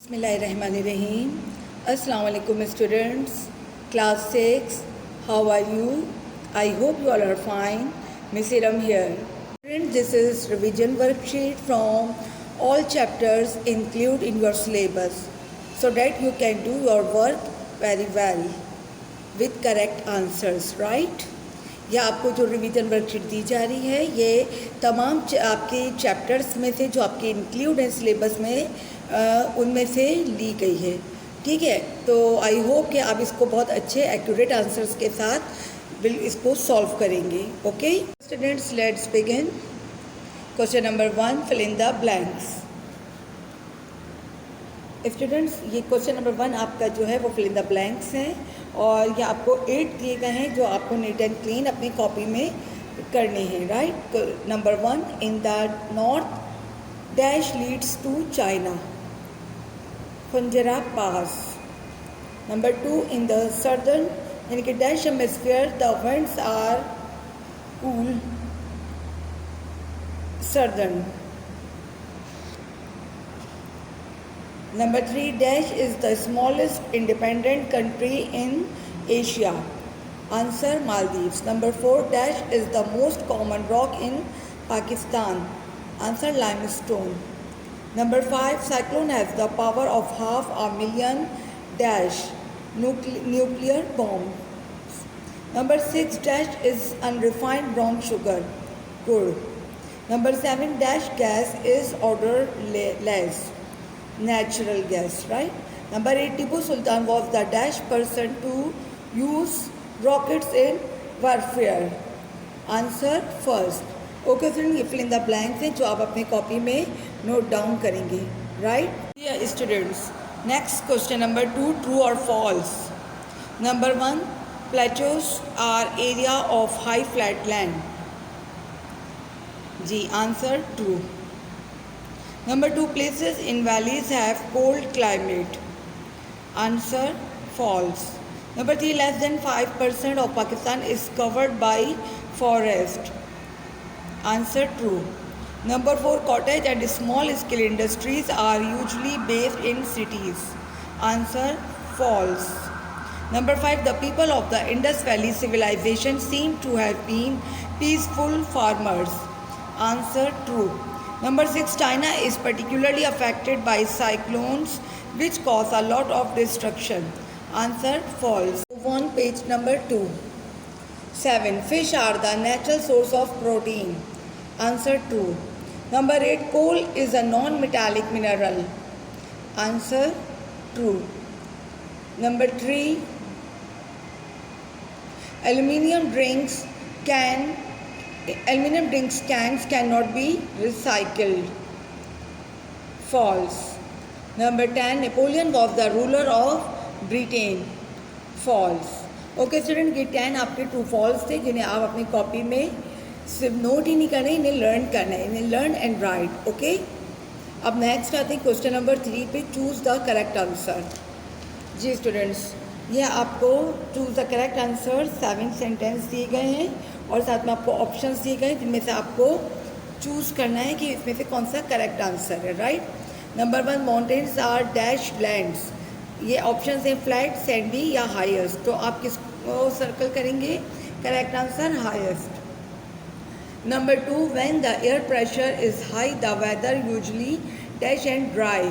Bismillahirrahmanirrahim. Assalamu alaikum students. Class 6. How are you? I hope you all are fine. Miss Iram here. Students, this is revision worksheet from all chapters include in your syllabus so that you can do your work very well with correct answers, right? यह आपको जो revision worksheet दी जा रही है ये तमाम आपके chapters में से जो आपके इंक्लूड हैं सिलेबस में उनमें से ली गई है। ठीक है, तो आई होप कि आप इसको बहुत अच्छे एक्यूरेट आंसर्स के साथ इसको सॉल्व करेंगे। Okay students, let's begin. Question number 1, fill in the blanks. Students, ये क्वेश्चन नंबर 1 आपका जो है वो फिल इन द ब्लैंक्स है और ये आपको 8 दिए गए हैं जो आपको नीट एंड क्लीन अपनी कॉपी में करने हैं, right. Number 1, in the north dash leads to China, फंजरा pass. Number 2, in the southern यानी कि dash hemisphere the winds are cool, southern. Number 3, dash is the smallest independent country in Asia. Answer, Maldives. Number 4, dash is the most common rock in Pakistan. Answer, limestone. Number 5, cyclone has the power of 500,000 dash nuclear bombs. Number 6, dash is unrefined brown sugar. Good. Number 7, dash gas is odorless. Natural gas, right? Number 8, Tipu Sultan was the dash person to use rockets in warfare. Answer, first. Okay students, ये fill in the blanks हैं जो आप अपनी copy में note down करेंगे, right? Yeah students, next question number 2, true or false? Number 1, plateaus are area of high flat land. जी, answer, true. Number 2, places in valleys have cold climate. Answer, false. Number 3, less than 5% of Pakistan is covered by forest. Answer, true. Number 4, cottage and small scale industries are usually based in cities. Answer, false. Number 5, the people of the Indus Valley civilization seem to have been peaceful farmers. Answer, true. Number 6, China is particularly affected by cyclones which cause a lot of destruction. Answer, false. Move on, page number 2. 7, fish are the natural source of protein. Answer, true. Number 8, coal is a non-metallic mineral. Answer, true. Number 3, aluminum drinks cans cannot be recycled. False. Number 10, Napoleon was the ruler of Britain. False. Okay student, ये 10 आपके true false थे जिन्हें आप अपनी copy में सिर्फ note ही नहीं करना है, इन्हें लर्न करना है, इन्हें लर्न एंड राइट। ओके, अब नेक्स्ट आते हैं क्वेश्चन नंबर 3 पे, चूज़ द करेक्ट आंसर। जी स्टूडेंट्स, ये आपको choose the correct answer 7 sentence दिए गए हैं और साथ में आपको ऑप्शंस दिए गए जिनमें से आपको चूज़ करना है कि इसमें से कौन सा करेक्ट आंसर है, right. Number 1, mountains are dash lands. ये ऑप्शंस हैं फ्लैट, सैंडी या हाईएस्ट, तो आप किसको सर्कल करेंगे? Correct answer, highest. Number 2, when the air pressure is high the weather usually dash and dry.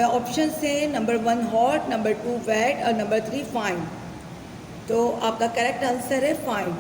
Option से नंबर 1 हॉट, नंबर 2 वेट और number 3 fine, तो आपका करेक्ट आंसर है fine.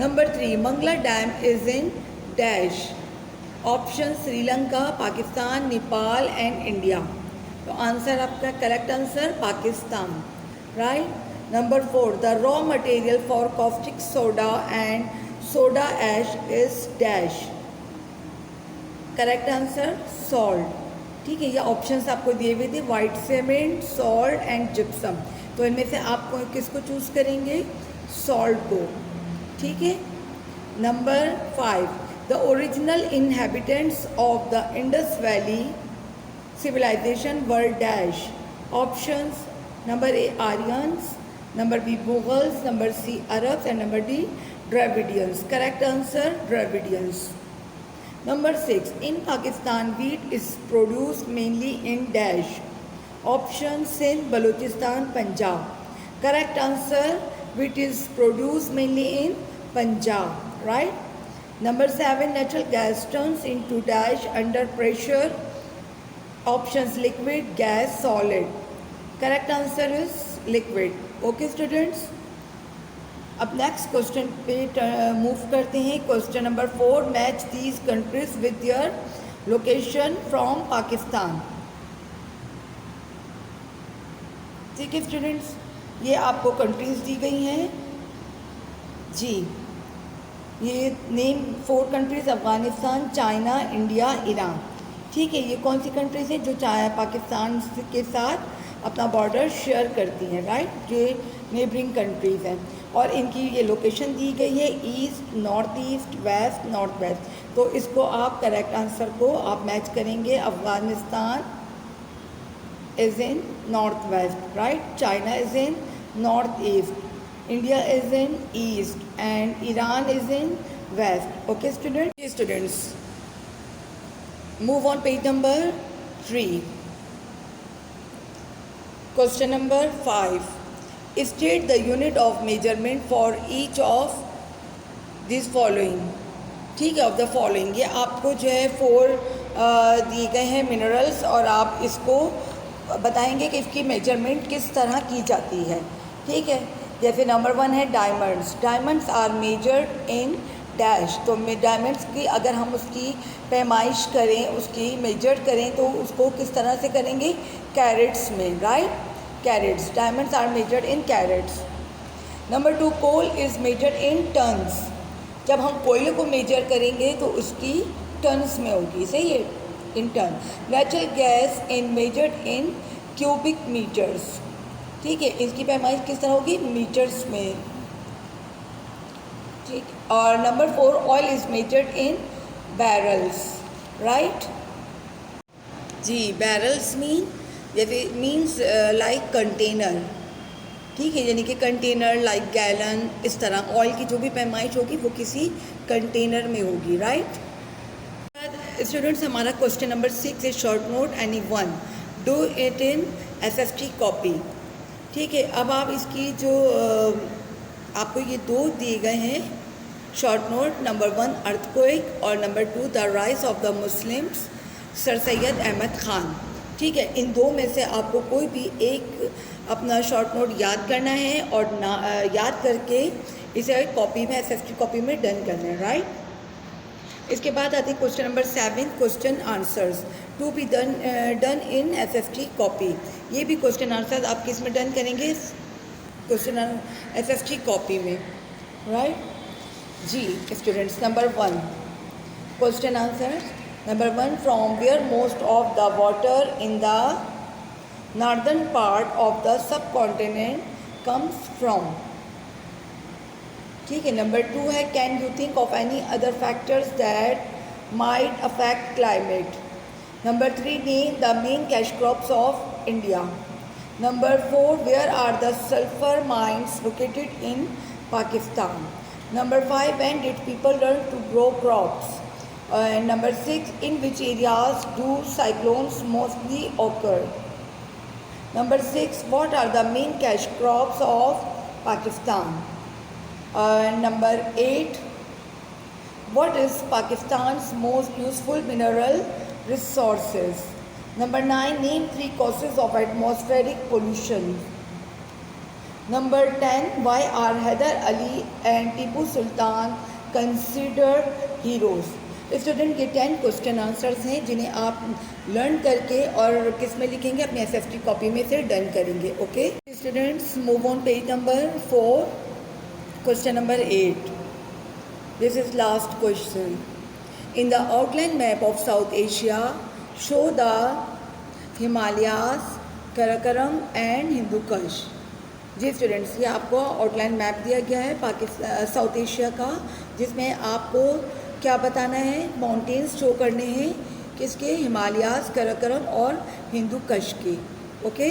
Number 3, Mangla dam is in dash. Option Sri Lanka, Pakistan, Nepal and India, तो answer आपका correct answer Pakistan, right. Number 4, the raw material for caustic soda and soda ash is dash. Correct answer salt. ठीक है, ये options आपको दिए हुए थे, white cement, salt and gypsum, तो इनमें से आप किसको चूज़ करेंगे? सॉल्ट को। ठीक है। Number 5, the original inhabitants of the Indus valley civilisation were dash. Options, number A Aryans, number B Mughals, number C Arabs and number D Dravidians. Correct answer Dravidians. Number 6, in Pakistan, wheat is produced mainly in dash. Option Sindh, Balochistan, Punjab. Correct answer, wheat is produced mainly in Punjab, right? Number 7, natural gas turns into dash under pressure. Options liquid, gas, solid. Correct answer is liquid. Okay students, अब next question पे move करते हैं. Question number 4, match these countries with their location from Pakistan. ठीक है students, ये आपको countries दी गई हैं जी. ये name 4 countries, Afghanistan, China, India, Iran. ठीक है, ये कौन सी कंट्रीज हैं जो पाकिस्तान के साथ अपना बॉर्डर शेयर करती हैं, राइट. ये नेबरिंग कंट्रीज़ हैं और इनकी ये लोकेशन दी गई है east, north east, west, north west. तो इसको आप करेक्ट आंसर को आप मैच करेंगे. Afghanistan is in north west, right. China is in north east, India is in east and Iran is in west. Okay students, move on page number 3. Question number 5. State the unit of measurement for each of these following. ठीक है, of the following. ये आपको जो है 4 दिए गए हैं minerals और आप इसको बताएंगे कि इसकी मेजरमेंट किस तरह की जाती है. ठीक है, जैसे नंबर 1 है diamonds. Diamonds are measured in dash. तो डायमंड्स की अगर हम उसकी पैमाइश करें, उसकी मेजर करें तो उसको किस तरह से करेंगे, कैरेट्स में, right. Carats. Diamonds are measured in carats. Number 2, coal is measured in tons. जब हम कोयले को मेजर करेंगे तो उसकी टन्स में होगी, सही है, in ton. Natural gas in measured in cubic metres. ठीक है, इसकी पैमाइश किस तरह होगी, मीटर्स में. ठीक. और number 4, oil is measured in barrels, right जी. Barrels means like container. ठीक है, यानी कि कंटेनर लाइक गैलन, इस तरह ऑयल की जो भी पैमाइश होगी वो किसी कंटेनर में होगी, राइट. स्टूडेंट्स, हमारा क्वेश्चन नंबर 6 है short note any one, do it in SFT copy. ठीक है, अब आप इसकी जो आपको ये 2 दिए गए हैं शॉर्ट नोट. नंबर 1 अर्थक्वेक और number 2 the rise of the Muslims, sir Syed Ahmad Khan. ठीक है, इन 2 में से आपको कोई भी एक अपना शॉर्ट नोट याद करना है और याद करके इसे कॉपी में, SFT कॉपी में डन करना है, राइट. इसके बाद आती है question number 7, question answers to be done in SFT copy. ये भी क्वेश्चन आंसर्स आप किस में डन करेंगे, क्वेश्चन SFT कॉपी में, राइट जी. Students, number 1 question answer. Number 1, from where most of the water in the northern part of the subcontinent comes from. ठीक है. नंबर 2 है, can you think of any other factors that might affect climate. Number 3, name the main cash crops of India. Number 4, where are the sulfur mines located in Pakistan. Number 5, when did people learn to grow crops. And number 6, in which areas do cyclones mostly occur. Number 6, what are the main cash crops of Pakistan. Number 8, what is Pakistan's most useful mineral resources. Number 9, name 3 causes of atmospheric pollution. Number 10, why are Hyder Ali and Tipu Sultan considered heroes. Student, ये 10 question answers हैं जिन्हें आप learn करके और किस में लिखेंगे, अपनी SFT कॉपी में से डन करेंगे. Okay students, move on page number 4, question number 8. This is last question. In the outline map of South Asia show the Himalayas, Karakoram and Hindu Kush. जी स्टूडेंट्स, ये आपको आउटलाइन मैप दिया गया है साउथ एशिया का, जिसमें आपको क्या बताना है, माउंटेन्स शो करने हैं किसके, हिमालयाज, कराकोरम और हिंदू कुश के. ओके,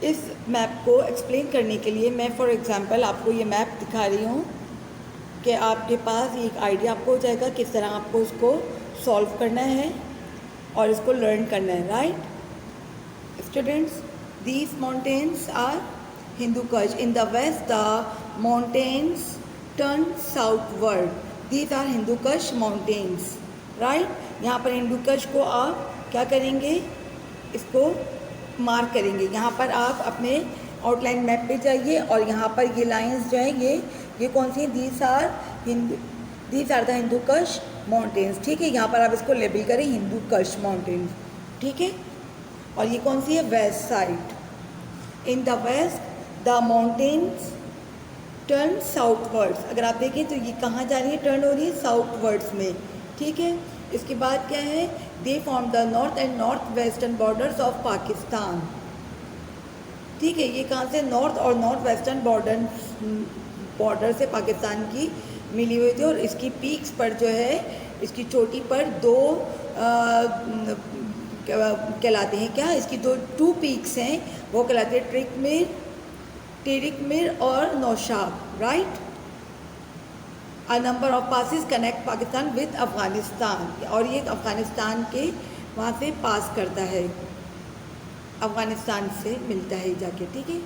इस मैप को एक्सप्लेन करने के लिए मैं फॉर एग्जांपल आपको ये मैप दिखा रही हूँ कि आपके पास एक आइडिया आपको हो जाएगा किस तरह आपको इसको सॉल्व करना है और इसको लर्न करना है, right students. These mountains are Hindu Kush. In the west the mountains turn southward, these are Hindu Kush mountains, right. यहाँ पर हिंदू कुश को आप क्या करेंगे, इसको मार्क करेंगे। यहाँ पर आप अपने आउटलाइन मैप पे जाइए और यहाँ पर ये लाइंस जो हैं ये कौन सी हैं, these are the Hindu Kush mountains, ठीक है। यहाँ पर आप इसको लेबल करें हिंदू कुश माउंटेन्स, ठीक है। और ये कौन सी है, west side. In the west the mountains turn southwards, अगर आप देखें तो ये कहाँ जा रही है, टर्न हो रही है साउथवर्ड्स में, ठीक है। इसके बाद क्या है, they form the north and north western borders of Pakistan, ठीक है। ये कहाँ से, नॉर्थ और नॉर्थ वेस्टर्न बॉर्डर से पाकिस्तान की मिली हुई थी। और इसकी पीक्स पर जो है, इसकी चोटी पर दो कहलाते हैं क्या, इसकी टू पीक्स हैं, वो कहलाते हैं टेरिकमिर और नौशाब, right. A number of passes connect Pakistan with Afghanistan, और ये अफ़गानिस्तान के वहाँ से पास करता है, अफ़गानिस्तान से मिलता है जाके, ठीक है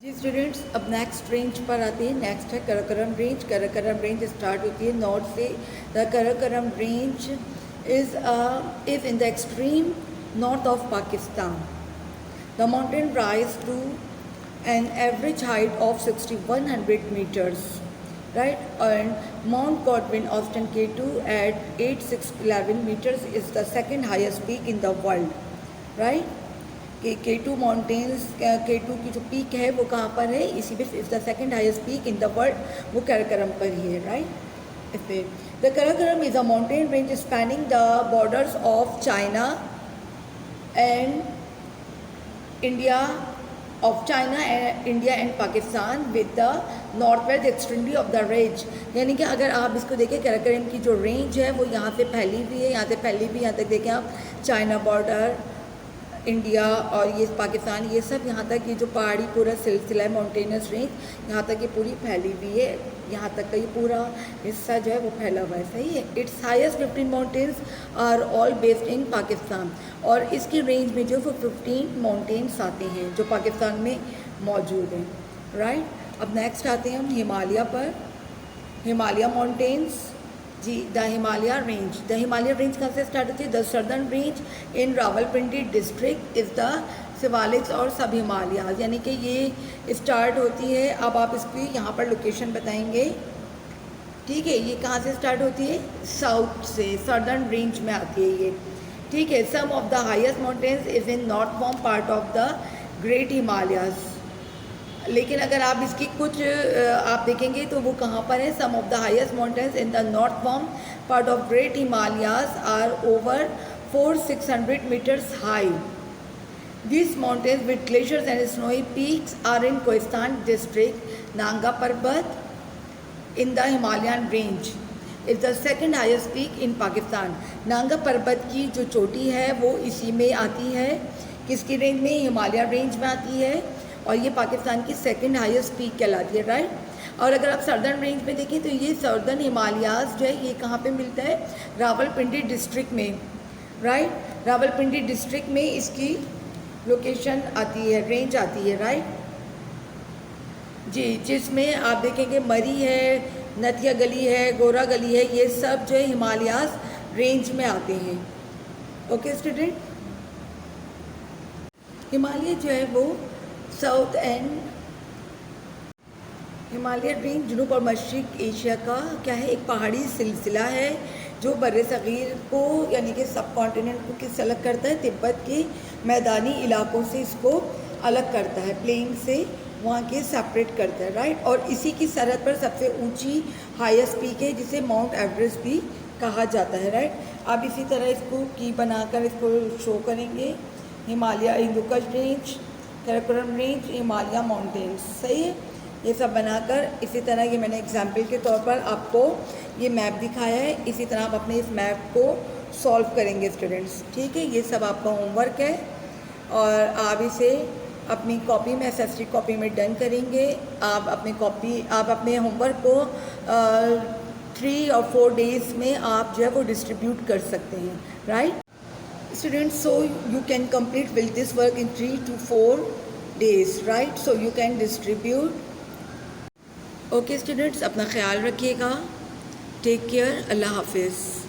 जी स्टूडेंट्स। अब नेक्स्ट रेंज पर आते हैं। नेक्स्ट है Karakoram range. Karakoram range start होती है नॉर्थ से। The Karakoram range is in the extreme north of Pakistan. The mountain rise to an average height of 6100 meters, right, and Mount Godwin Austen K2 at 8611 meters is the second highest peak in the world, right। K2 mountains, K2 की जो peak है वो कहाँ पर है, इसी पे is the second highest peak in the world, वो कराकोरम पर ही है, right। इसमें the Karakoram is a mountain range spanning the borders of China and India and Pakistan with the north west extremely of the range. यानी कि अगर आप इसको देखें, कराकोरम की जो रेंज है वो यहाँ से फैली हुई है, यहाँ से फैली हुई, यहाँ तक देखें आप, चाइना बॉर्डर, इंडिया और ये पाकिस्तान, ये सब यहाँ तक ये जो पहाड़ी पूरा सिलसिला है, माउंटेनस रेंज, यहाँ तक ये पूरी फैली हुई है, यहाँ तक का ये पूरा हिस्सा जो है वो फैला हुआ है, सही है। Its highest 15 mountains are all based in Pakistan, और इसकी रेंज में जो 15 माउंटेन्स आते हैं जो पाकिस्तान में मौजूद हैं, राइट। अब नेक्स्ट आते हैं हम हिमालय पर। हिमालय माउंटेन्स जी, the Himalaya range. The Himalaya range कहाँ से स्टार्ट होती है, the southern range in Rawalpindi district is the Siwaliks और सब हिमालय, यानी कि ये स्टार्ट होती है। अब आप इसकी यहाँ पर लोकेशन बताएंगे, ठीक है। ये कहाँ से स्टार्ट होती है, साउथ से, सदर्न रेंज में आती है ये, ठीक है। Some of the highest mountains is in north form part of the great Himalayas. लेकिन अगर आप इसकी कुछ आप देखेंगे तो वो कहाँ पर है, some of the highest mountains in the north form part of great Himalayas are over 4,600 metres high. This mountains with glaciers and snowy peaks are in Kohistan district. Nanga Parbat in the Himalayan range is the second highest peak in Pakistan. Nanga Parbat की जो चोटी है वो इसी में आती है, किसकी रेंज में, हिमालय रेंज में आती है, और ये पाकिस्तान की सेकंड हाईएस्ट पीक कहलाती है, राइट। और अगर आप सदर्न रेंज में देखें तो ये सदर्न हिमालयाज़ जो है ये कहाँ पे मिलता है, रावलपिंडी डिस्ट्रिक्ट में, राइट। रावलपिंडी डिस्ट्रिक्ट में इसकी लोकेशन आती है, रेंज आती है, राइट जी। जिसमें आप देखेंगे मरी है, नथिया गली है, गोरा गली है, ये सब जो है हिमालयाज़ रेंज में आते हैं, ओके स्टूडेंट। हिमालय जो है वो साउथ एंड हिमालय रेंज जनूब और मशरिक एशिया का क्या है, एक पहाड़ी सिलसिला है जो बर्रे सग़ीर को यानी कि सब कॉन्टिनेंट को किस अलग करता है, तिब्बत के मैदानी इलाकों से इसको अलग करता है, प्लेन से वहाँ के सेपरेट करता है, राइट। और इसी की सरहद पर सबसे ऊंची हाईएस्ट पीक है जिसे माउंट एवरेस्ट भी कहा जाता है, राइट। आप इसी तरह इसको की बनाकर इसको शो करेंगे, Himalaya Hindu Kush range, Karakoram range, Himalaya mountains, सही है। ये सब बनाकर इसी तरह ये मैंने एग्जाम्पल के तौर पर आपको ये मैप दिखाया है, इसी तरह आप अपने इस मैप को सॉल्व करेंगे स्टूडेंट्स, ठीक है। ये सब आपका होमवर्क है और आप इसे अपनी कॉपी में एसएसटी कॉपी में डन करेंगे। आप अपने होमवर्क को 3 और 4 डेज़ में आप जो है वो डिस्ट्रीब्यूट कर सकते हैं, right students. So you can complete will this work in 3 to 4 days, right. So you can distribute. Okay students, अपना ख्याल रखिएगा। Take care. अल्लाह हाफिज़।